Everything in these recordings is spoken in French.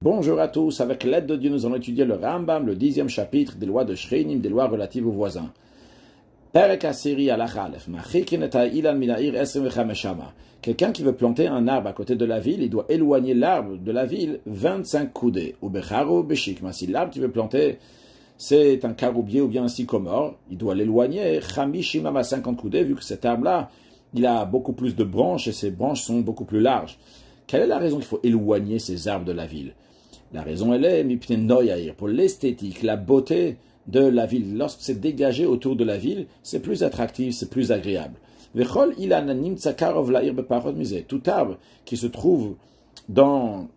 Bonjour à tous, avec l'aide de Dieu, nous allons étudier le Rambam, le 10e chapitre des lois de Shreinim, des lois relatives aux voisins. Perek Asiri Alach Aleph, Machikin et Ilan Minair Esrem Vechameshama. Quelqu'un qui veut planter un arbre à côté de la ville, il doit éloigner l'arbre de la ville 25 coudées. Ou Becharo Beshikma. Si l'arbre qu'il veut planter, c'est un caroubier ou bien un sycomore, il doit l'éloigner Chamishimam à 50 coudées, vu que cet arbre-là, il a beaucoup plus de branches et ses branches sont beaucoup plus larges. Quelle est la raison qu'il faut éloigner ces arbres de la ville? La raison, elle est pour l'esthétique, la beauté de la ville. Lorsque c'est dégagé autour de la ville, c'est plus attractif, c'est plus agréable. Tout arbre qui se trouve dans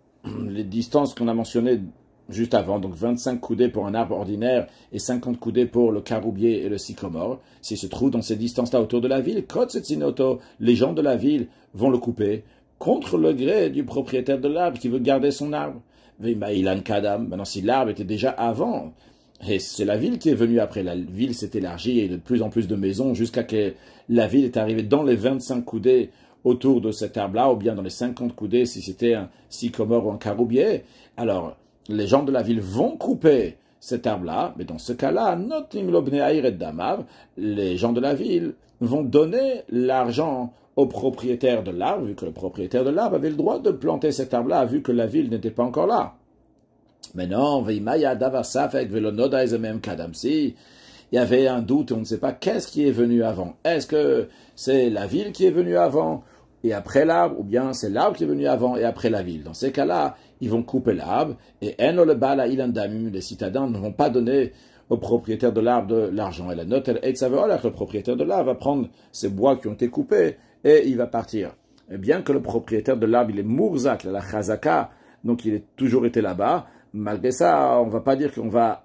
les distances qu'on a mentionnées juste avant, donc 25 coudées pour un arbre ordinaire et 50 coudées pour le caroubier et le sycomore, s'il se trouve dans ces distances-là autour de la ville, les gens de la ville vont le couper contre le gré du propriétaire de l'arbre qui veut garder son arbre. Maintenant, si l'arbre était déjà avant, et c'est la ville qui est venue après, la ville s'est élargie et de plus en plus de maisons jusqu'à que la ville est arrivée dans les 25 coudées autour de cet arbre-là, ou bien dans les 50 coudées si c'était un sycomore ou un caroubier. Alors, les gens de la ville vont couper cet arbre-là, mais dans ce cas-là, les gens de la ville vont donner l'argent au propriétaire de l'arbre, vu que le propriétaire de l'arbre avait le droit de planter cet arbre-là, vu que la ville n'était pas encore là. Mais non, il y avait un doute, on ne sait pas qu'est-ce qui est venu avant. Est-ce que c'est la ville qui est venue avant et après l'arbre, ou bien c'est l'arbre qui est venu avant et après la ville? Dans ces cas-là, ils vont couper l'arbre, et les citadins ne vont pas donner au propriétaire de l'arbre de l'argent. Et la note, le propriétaire de l'arbre va prendre ces bois qui ont été coupés, et il va partir. Et bien que le propriétaire de l'arbre, il est Mourzak, la Chazaka, donc il a toujours été là-bas, malgré ça, on ne va pas dire qu'on va,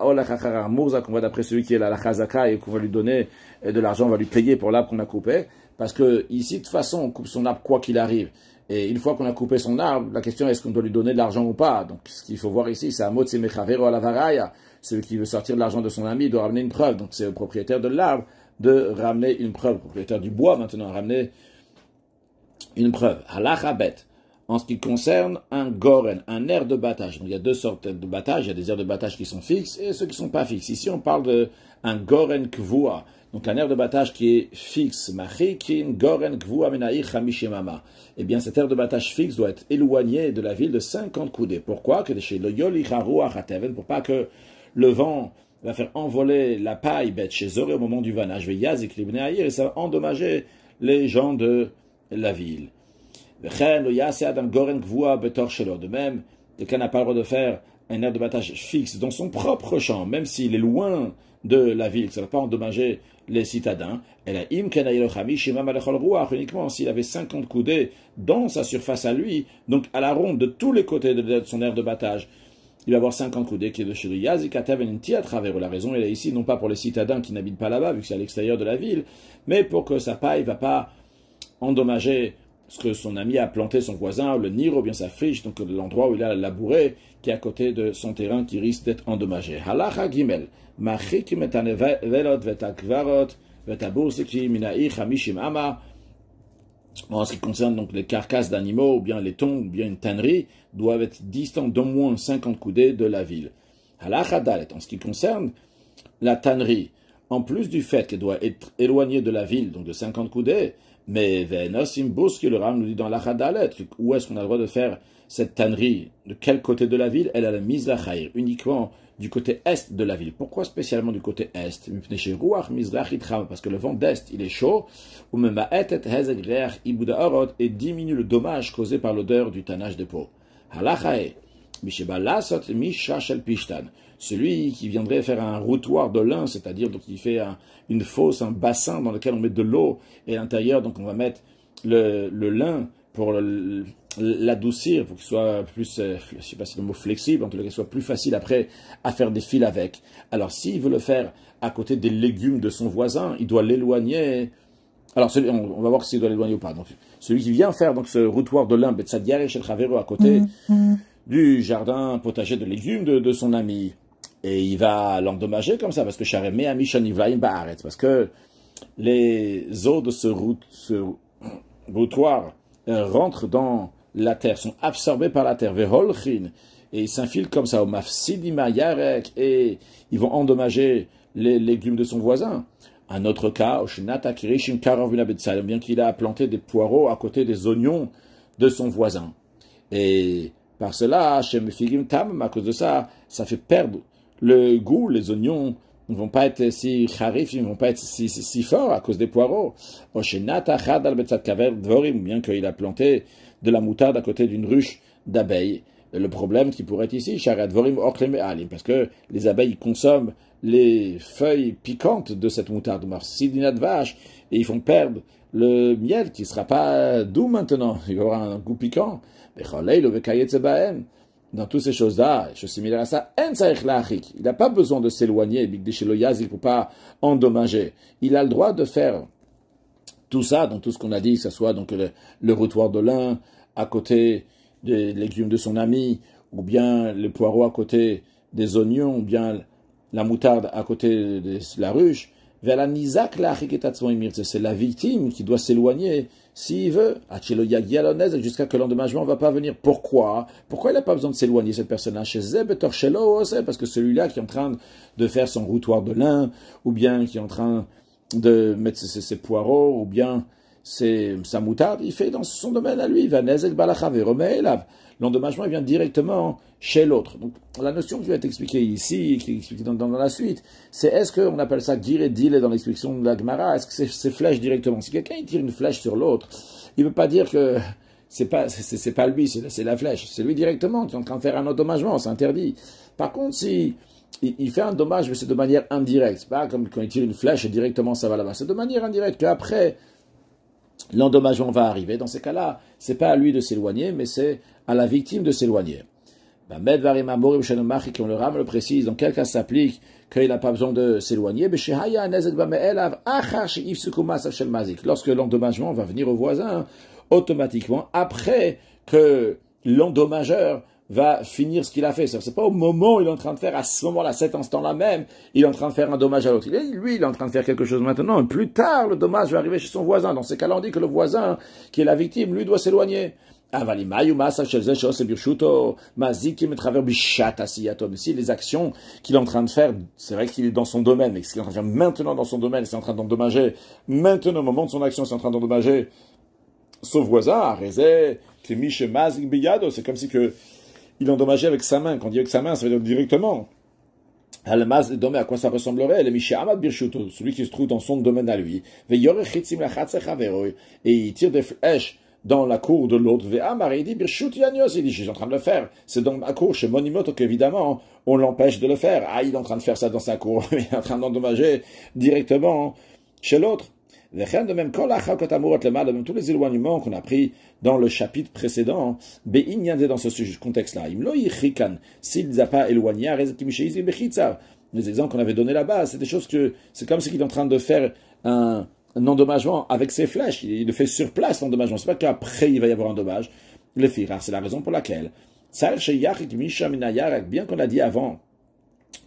Mourzak, on va d'après celui qui est la Chazaka et qu'on va lui donner de l'argent, on va lui payer pour l'arbre qu'on a coupé, parce que ici, de toute façon, on coupe son arbre quoi qu'il arrive. Et une fois qu'on a coupé son arbre, la question est est-ce qu'on doit lui donner de l'argent ou pas? Donc, ce qu'il faut voir ici, c'est un mot de Semechavero à la Varaya. Celui qui veut sortir de l'argent de son ami doit ramener une preuve. Donc, c'est au propriétaire de l'arbre de ramener une preuve. Le propriétaire du bois, maintenant, ramener une preuve. Halachabet. En ce qui concerne un goren, un air de battage. Donc, il y a deux sortes de battage. Il y a des airs de battage qui sont fixes et ceux qui ne sont pas fixes. Ici, on parle d'un goren kvua. Donc, un air de battage qui est fixe. Machikin goren kvua menaï chamishimama. Eh bien, cet air de battage fixe doit être éloigné de la ville de 50 coudées. Pourquoi? Pour pas que le vent va faire envoler la paille bête chez Zoré au moment du vannage. Et ça va endommager les gens de la ville. De même, quelqu'un n'a pas le droit de faire un air de battage fixe dans son propre champ, même s'il est loin de la ville, ça ne va pas endommager les citadins. Uniquement s'il avait 50 coudées dans sa surface à lui, donc à la ronde de tous les côtés de son air de battage, il va avoir 50 coudées qui est de chez lui. La raison, elle est ici, non pas pour les citadins qui n'habitent pas là-bas, vu que c'est à l'extérieur de la ville, mais pour que sa paille ne va pas endommager ce que son ami a planté, son voisin, le nir ou bien sa friche, donc l'endroit où il a labouré, qui est à côté de son terrain, qui risque d'être endommagé. Halacha gimel, machikim et anevelot vetakvarot vetabursiki minaï chamishim ama. En ce qui concerne donc les carcasses d'animaux, ou bien les tombes, ou bien une tannerie, doivent être distants d'au moins 50 coudées de la ville. Halacha dalet, en ce qui concerne la tannerie, en plus du fait qu'elle doit être éloignée de la ville, donc de 50 coudées, mais Venosim Bous, que le Ram nous dit dans l'Achadalet, où est-ce qu'on a le droit de faire cette tannerie? De quel côté de la ville? Elle a la mise la Chaïr, uniquement du côté est de la ville. Pourquoi spécialement du côté est? Parce que le vent d'est, il est chaud, et diminue le dommage causé par l'odeur du tannage des peaux. Celui qui viendrait faire un routoir de lin, c'est-à-dire donc il fait une fosse, un bassin dans lequel on met de l'eau, et à l'intérieur donc on va mettre le lin pour l'adoucir, pour qu'il soit plus, je ne sais pas si c'est le mot flexible, en tout cas qu'il soit plus facile après à faire des fils avec. Alors s'il veut le faire à côté des légumes de son voisin, il doit l'éloigner. Alors, on va voir s'il doit l'éloigner ou pas. Donc, celui qui vient faire donc ce routoir de lin, à côté du jardin potager de légumes de son ami, et il va l'endommager comme ça, parce que parce que les eaux de ce routoir rentrent dans la terre, sont absorbés par la terre, veholchin, et ils s'infilent comme ça au mafsidima yarek, et ils vont endommager les légumes de son voisin. Un autre cas, bien qu'il a planté des poireaux à côté des oignons de son voisin. Et par cela, à cause de ça, ça fait perdre le goût. Les oignons ne vont pas être si charif, ils ne vont pas être si forts à cause des poireaux. Bien qu'il a planté de la moutarde à côté d'une ruche d'abeilles. Le problème qui pourrait être ici, parce que les abeilles consomment les feuilles piquantes de cette moutarde, de vache, et ils font perdre le miel qui ne sera pas doux maintenant, il y aura un goût piquant. Dans toutes ces choses-là, choses similaires à ça, il n'a pas besoin de s'éloigner, il ne peut pas endommager. Il a le droit de faire tout ça, dans tout ce qu'on a dit, que ce soit donc le routoir de lin à côté des légumes de son ami, ou bien les poireaux à côté des oignons, ou bien la moutarde à côté de la ruche. C'est la victime qui doit s'éloigner s'il veut, jusqu'à que l'endommagement ne va pas venir. Pourquoi il n'a pas besoin de s'éloigner, cette personne-là? Parce que celui-là qui est en train de faire son routoir de lin, ou bien qui est en train de mettre ses poireaux, ou bien sa moutarde, il fait dans son domaine à lui. L'endommagement vient directement chez l'autre. Donc, la notion qui va être expliquée ici, qui est expliquée dans la suite, c'est est-ce qu'on appelle ça gir et dile dans l'explication de la Gemara? Est-ce que c'est flèche directement? Si quelqu'un tire une flèche sur l'autre, il ne peut pas dire que c'est pas lui, c'est la flèche. C'est lui directement qui est en train de faire un endommagement, c'est interdit. Par contre, si il fait un dommage, mais c'est de manière indirecte. C'est pas comme quand il tire une flèche et directement ça va là-bas. C'est de manière indirecte qu'après, l'endommagement va arriver. Dans ces cas-là, c'est pas à lui de s'éloigner, mais c'est à la victime de s'éloigner. Quand le Ram le précise, dans quel cas ça s'applique qu'il n'a pas besoin de s'éloigner, lorsque l'endommagement va venir au voisin, automatiquement, après que l'endommageur va finir ce qu'il a fait. C'est pas au moment où il est en train de faire, à ce moment-là, cet instant-là même, il est en train de faire un dommage à l'autre. Lui, il est en train de faire quelque chose maintenant, et plus tard, le dommage va arriver chez son voisin. Dans ces cas-là, on dit que le voisin, qui est la victime, lui, doit s'éloigner. Si les actions qu'il est en train de faire, c'est vrai qu'il est dans son domaine, mais ce qu'il est en train de faire maintenant dans son domaine, c'est en train d'endommager, maintenant, au moment de son action, c'est en train d'endommager son voisin, c'est comme si que il endommageait avec sa main. Quand on dit avec sa main, ça veut dire directement. À quoi ça ressemblerait? Celui qui se trouve dans son domaine à lui. Et il tire des flèches dans la cour de l'autre. Il dit, je suis en train de le faire. C'est dans ma cour, chez Monimoto, qu'évidemment, on l'empêche de le faire. Ah, il est en train de faire ça dans sa cour. Il est en train d'endommager directement chez l'autre. De même, tous les éloignements qu'on a pris dans le chapitre précédent, dans ce contexte-là, s'il ne les a pas éloignés, les exemples qu'on avait donnés là-bas, c'est des choses que, c'est comme s'il est en train de faire un endommagement avec ses flèches. Il le fait sur place, l'endommagement. C'est pas qu'après il va y avoir un dommage. Le firar, c'est la raison pour laquelle, bien qu'on a dit avant,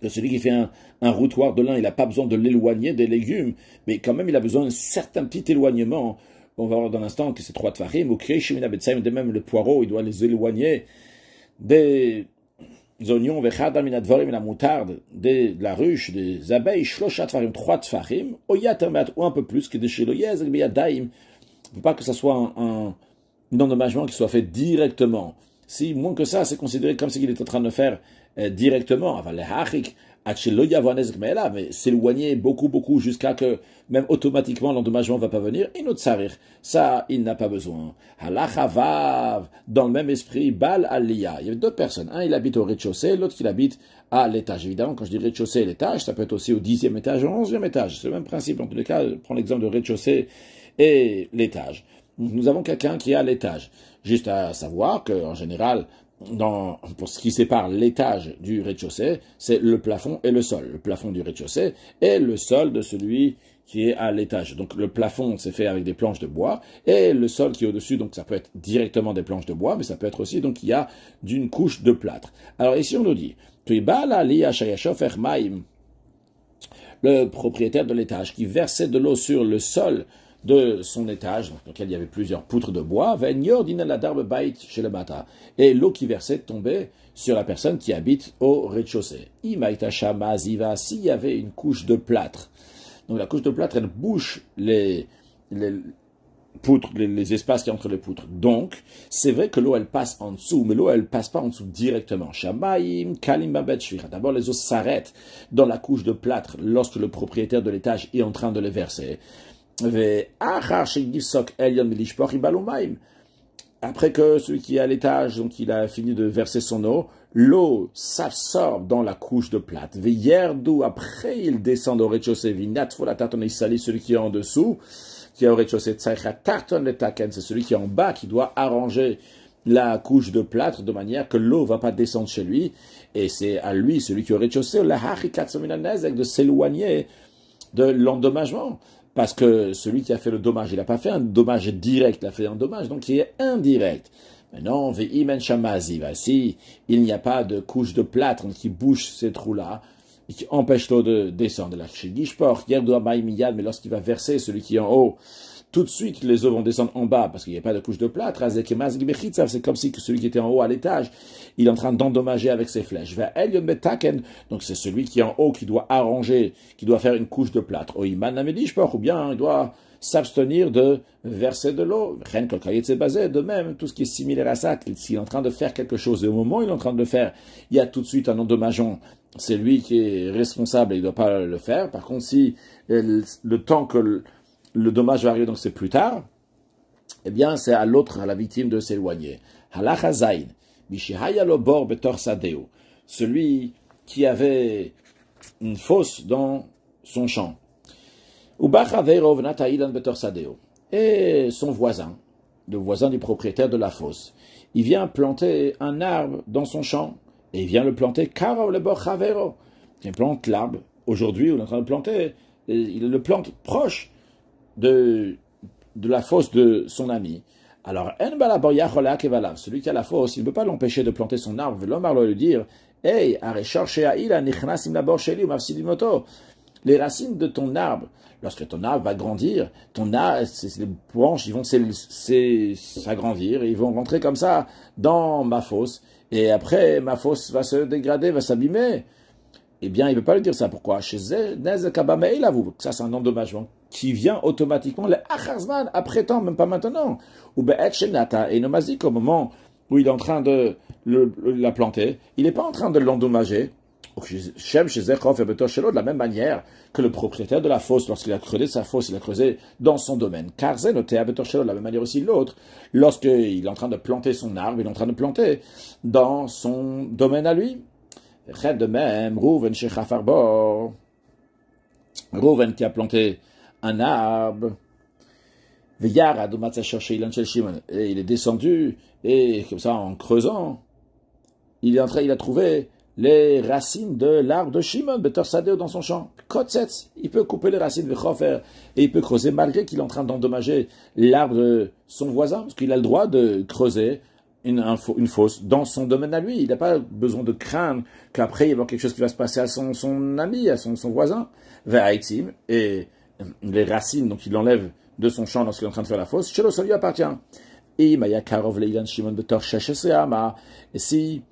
que celui qui fait un routoir de lin, il n'a pas besoin de l'éloigner des légumes, mais quand même il a besoin d'un certain petit éloignement. On va voir dans l'instant que c'est 3 tfarim, ou de même le poireau, il doit les éloigner des oignons, la moutarde, de la ruche, des abeilles, 3 tfarim, ou un peu plus que des cheloyez, il ne faut pas que ça soit un endommagement qui soit fait directement. Si moins que ça, c'est considéré comme s'il est en train de le faire directement. Mais s'éloigner beaucoup jusqu'à que même automatiquement l'endommagement ne va pas venir, ça, il n'a pas besoin. Dans le même esprit, Bal Aliyah. Il y avait 2 personnes. Un, il habite au rez-de-chaussée, l'autre, il habite à l'étage. Évidemment, quand je dis rez-de-chaussée et l'étage, ça peut être aussi au 10e étage, au 11e étage. C'est le même principe. En tous les cas, prends l'exemple de rez-de-chaussée et l'étage. Nous avons quelqu'un qui est à l'étage. Juste à savoir qu'en général, pour ce qui sépare l'étage du rez-de-chaussée, c'est le plafond et le sol. Le plafond du rez-de-chaussée et le sol de celui qui est à l'étage. Donc le plafond, c'est fait avec des planches de bois, et le sol qui est au-dessus, donc ça peut être directement des planches de bois, mais ça peut être aussi, donc il y a d'une couche de plâtre. Alors ici on nous dit, le propriétaire de l'étage qui versait de l'eau sur le sol de son étage, dans lequel il y avait plusieurs poutres de bois, et l'eau qui versait tombait sur la personne qui habite au rez-de-chaussée. S'il y avait une couche de plâtre, donc la couche de plâtre, elle bouche les poutres, les espaces qui y a entre les poutres. Donc, c'est vrai que l'eau, elle passe en dessous, mais l'eau, elle passe pas en dessous directement. Shamaim, kalim babet shvicha. D'abord, les eaux s'arrêtent dans la couche de plâtre lorsque le propriétaire de l'étage est en train de les verser. Après que celui qui est à l'étage, donc il a fini de verser son eau, l'eau s'absorbe dans la couche de plâtre. Après, il descend au rez-de-chaussée. Il salit celui qui est en dessous, qui est au rez-de-chaussée. C'est celui qui est en bas qui doit arranger la couche de plâtre de manière que l'eau ne va pas descendre chez lui. Et c'est à lui, celui qui est au rez-de-chaussée, de s'éloigner de l'endommagement. Parce que celui qui a fait le dommage, il n'a pas fait un dommage direct, il a fait un dommage, donc il est indirect. Maintenant, si il n'y a pas de couche de plâtre qui bouche ces trous-là, et qui empêche l'eau de descendre, mais lorsqu'il va verser celui qui est en haut, tout de suite les eaux vont descendre en bas parce qu'il n'y a pas de couche de plâtre. C'est comme si celui qui était en haut à l'étage, il est en train d'endommager avec ses flèches. Donc c'est celui qui est en haut qui doit arranger, qui doit faire une couche de plâtre. Ou bien il doit s'abstenir de verser de l'eau. De même, tout ce qui est similaire à ça, s'il est en train de faire quelque chose et au moment où il est en train de le faire, il y a tout de suite un endommageant. C'est lui qui est responsable et il ne doit pas le faire. Par contre, si le temps que le dommage va arriver, donc c'est plus tard, eh bien, c'est à l'autre, à la victime de s'éloigner. Halacha zayin, mishihaya lo bor betor sadeo. Celui qui avait une fosse dans son champ. Ubachavero v'natailan betor sadeo. Et son voisin, le voisin du propriétaire de la fosse, il vient planter un arbre dans son champ. Et il vient le planter karov le bor chavero. Il plante l'arbre. Aujourd'hui, on est en train de planter. Il le plante proche de la fosse de son ami. Alors, celui qui a la fosse, il ne peut pas l'empêcher de planter son arbre. L'homme va lui dire, hey, les racines de ton arbre, lorsque ton arbre va grandir, les branches, ils vont s'agrandir et ils vont rentrer comme ça dans ma fosse. Et après, ma fosse va se dégrader, va s'abîmer. Eh bien, il ne peut pas lui dire ça. Pourquoi? Ça, c'est un endommagement qui vient automatiquement, le acharzman, après temps, même pas maintenant. Ou et nomazik, au moment où il est en train de la planter, il n'est pas en train de l'endommager. De la même manière que le propriétaire de la fosse, lorsqu'il a creusé sa fosse, il a creusé dans son domaine. Car de la même manière aussi l'autre, lorsqu'il est en train de planter son arbre, il est en train de planter dans son domaine à lui. De même, Rouven qui a planté un arbre, et il est descendu, et comme ça, en creusant, il a trouvé les racines de l'arbre de Shimon, Betor Sadeo, dans son champ. Kotzetz, il peut couper les racines de Chofer, et il peut creuser malgré qu'il est en train d'endommager l'arbre de son voisin, parce qu'il a le droit de creuser une fosse dans son domaine à lui. Il n'a pas besoin de craindre qu'après il y ait quelque chose qui va se passer à son ami, à son voisin. Et les racines, donc il l'enlève de son champ lorsqu'il est en train de faire la fosse, chez ça lui appartient. Et si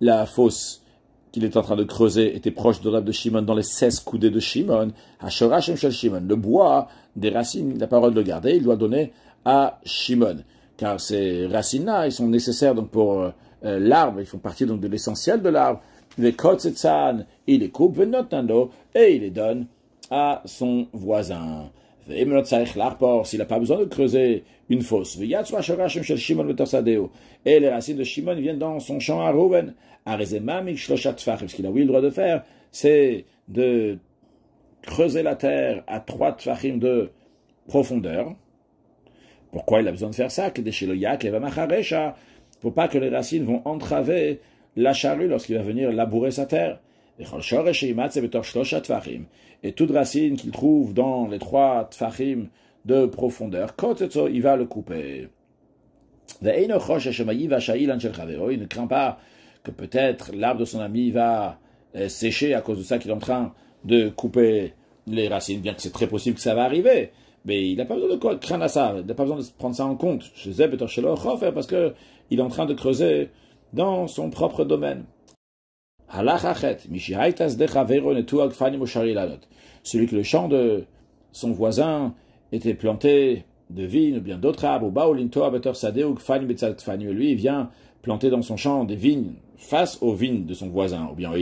la fosse qu'il est en train de creuser était proche de l'arbre de Shimon dans les 16 coudées de Shimon, le bois des racines, il n'a pas le droit de le garder, il doit donner à Shimon. Car ces racines-là, ils sont nécessaires donc pour l'arbre, ils font partie donc de l'essentiel de l'arbre. Les kotzetzan, il les coupe, et il les donne à son voisin. S'il n'a pas besoin de creuser une fosse. Et les racines de Shimon viennent dans son champ à Rouven. Ce qu'il a eu le droit de faire, c'est de creuser la terre à 3 tfachim de profondeur. Pourquoi il a besoin de faire ça? Pour pas que les racines vont entraver la charrue lorsqu'il va venir labourer sa terre. Et toute racine qu'il trouve dans les 3 tfachim de profondeur, il va le couper. Il ne craint pas que peut-être l'arbre de son ami va sécher à cause de ça qu'il est en train de couper les racines, bien que c'est très possible que ça va arriver. Mais il n'a pas besoin de craindre à ça, il n'a pas besoin de prendre ça en compte. Chez Zeb et Torshelo Chofer, parce qu'il est en train de creuser dans son propre domaine. Celui que le champ de son voisin était planté de vignes ou bien d'autres arbres, lui il vient planter dans son champ des vignes face aux vignes de son voisin, ou bien ou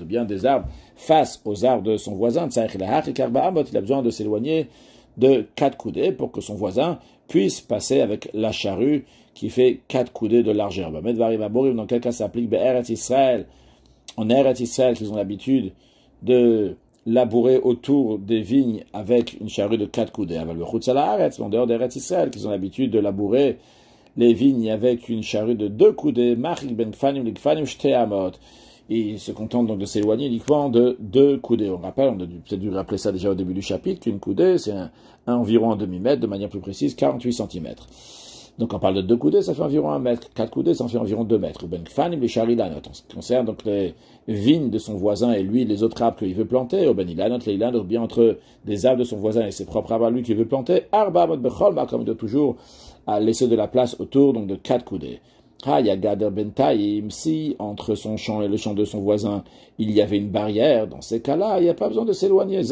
bien des arbres face aux arbres de son voisin. Il a besoin de s'éloigner de 4 coudées pour que son voisin puisse passer avec la charrue qui fait 4 coudées de largeur. Dans quel cas ça s'applique Israël, en Eretz Israël, qu'ils ont l'habitude de labourer autour des vignes avec une charrue de 4 coudées. En dehors d'Eretz Israël, qu'ils ont l'habitude de labourer les vignes avec une charrue de 2 coudées. Ils se contentent donc de s'éloigner uniquement de 2 coudées. On rappelle, on a peut-être dû rappeler ça déjà au début du chapitre, qu'une coudée, c'est environ un demi-mètre, de manière plus précise, 48 cm. Donc on parle de 2 coudées, ça fait environ 1 mètre. 4 coudées, ça fait environ 2 mètres. En ce qui concerne donc les vignes de son voisin et lui, les autres arbres qu'il veut planter, ou bien entre des arbres de son voisin et ses propres arbres à lui qu'il veut planter, comme il doit toujours laisser de la place autour, donc de 4 coudées. Si entre son champ et le champ de son voisin, il y avait une barrière, dans ces cas-là, il n'y a pas besoin de s'éloigner.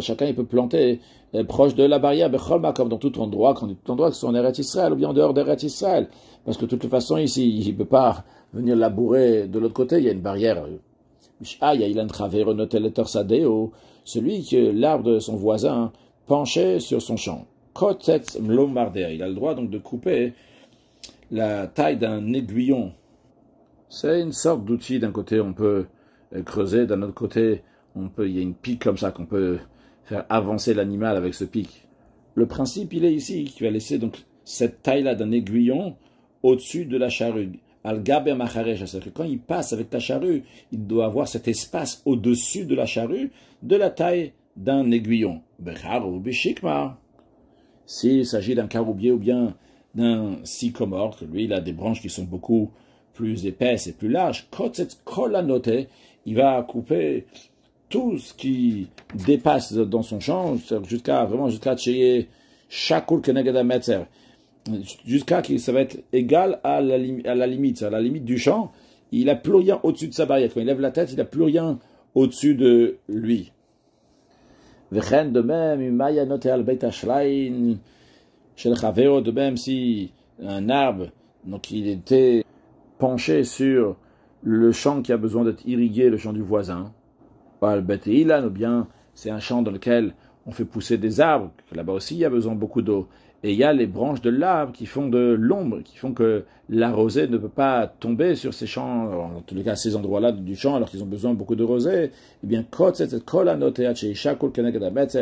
Chacun il peut planter proche de la barrière, comme dans tout endroit, que ce soit en Eretz Israël ou bien en dehors d'Eretz Israël. Parce que de toute façon, ici, il ne peut pas venir labourer de l'autre côté, il y a une barrière. Celui que l'arbre de son voisin penchait sur son champ. Il a le droit donc de couper la taille d'un aiguillon. C'est une sorte d'outil, d'un côté on peut creuser, d'un autre côté il y a une pique comme ça qu'on peut faire avancer l'animal avec ce pic. Le principe il est ici, qui va laisser donc cette taille-là d'un aiguillon au-dessus de la charrue. Al-Gaber Macharesh, c'est-à-dire que quand il passe avec la charrue, il doit avoir cet espace au-dessus de la charrue de la taille d'un aiguillon. S'il s'agit d'un caroubier ou bien d'un sycomore, que lui, il a des branches qui sont beaucoup plus épaisses et plus larges, il va couper tout ce qui dépasse dans son champ, jusqu'à Shakul Keneged Metzer, jusqu'à que ça va être égal à la limite du champ. Il n'a plus rien au-dessus de sa barrière. Quand il lève la tête, il n'a plus rien au-dessus de lui. De même, si un arbre, donc il était penché sur le champ qui a besoin d'être irrigué, le champ du voisin, ou bien c'est un champ dans lequel on fait pousser des arbres, là-bas aussi il y a besoin de beaucoup d'eau. Et il y a les branches de l'arbre qui font de l'ombre, qui font que la rosée ne peut pas tomber sur ces champs, en tous les cas ces endroits-là du champ, alors qu'ils ont besoin de beaucoup de rosée. Eh bien, il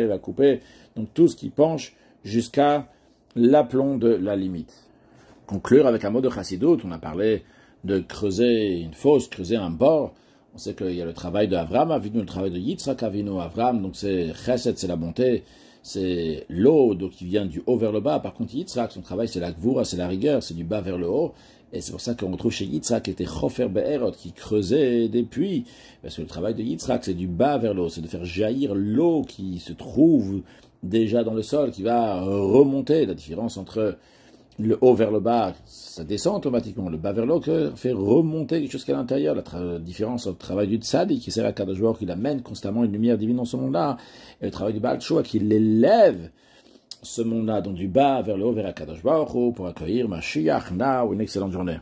va couper donc tout ce qui penche jusqu'à l'aplomb de la limite. Conclure avec un mot de Chassidut, on a parlé de creuser une fosse, creuser un bord. On sait qu'il y a le travail de Avram Avinu, le travail de Yitzhak Avinu, Avram, donc c'est Chesed, c'est la bonté. C'est l'eau donc qui vient du haut vers le bas. Par contre, Yitzhak, son travail, c'est la gvoura, c'est la rigueur, c'est du bas vers le haut. Et c'est pour ça qu'on retrouve chez Yitzhak qui était Chofer Be'erot, qui creusait des puits. Parce que le travail de Yitzhak, c'est du bas vers le haut, c'est de faire jaillir l'eau qui se trouve déjà dans le sol, qui va remonter. La différence entre le haut vers le bas, ça descend automatiquement. Le bas vers le haut fait remonter quelque chose qui est à l'intérieur. La différence entre le travail du Tzadi, qui sert à Kadosh Baruch, qui amène constamment une lumière divine dans ce monde-là, et le travail du Baal Tshuva, qui l'élève ce monde-là, donc du bas vers le haut, vers Kadosh Baruch, pour accueillir Mashiach. Now, une excellente journée.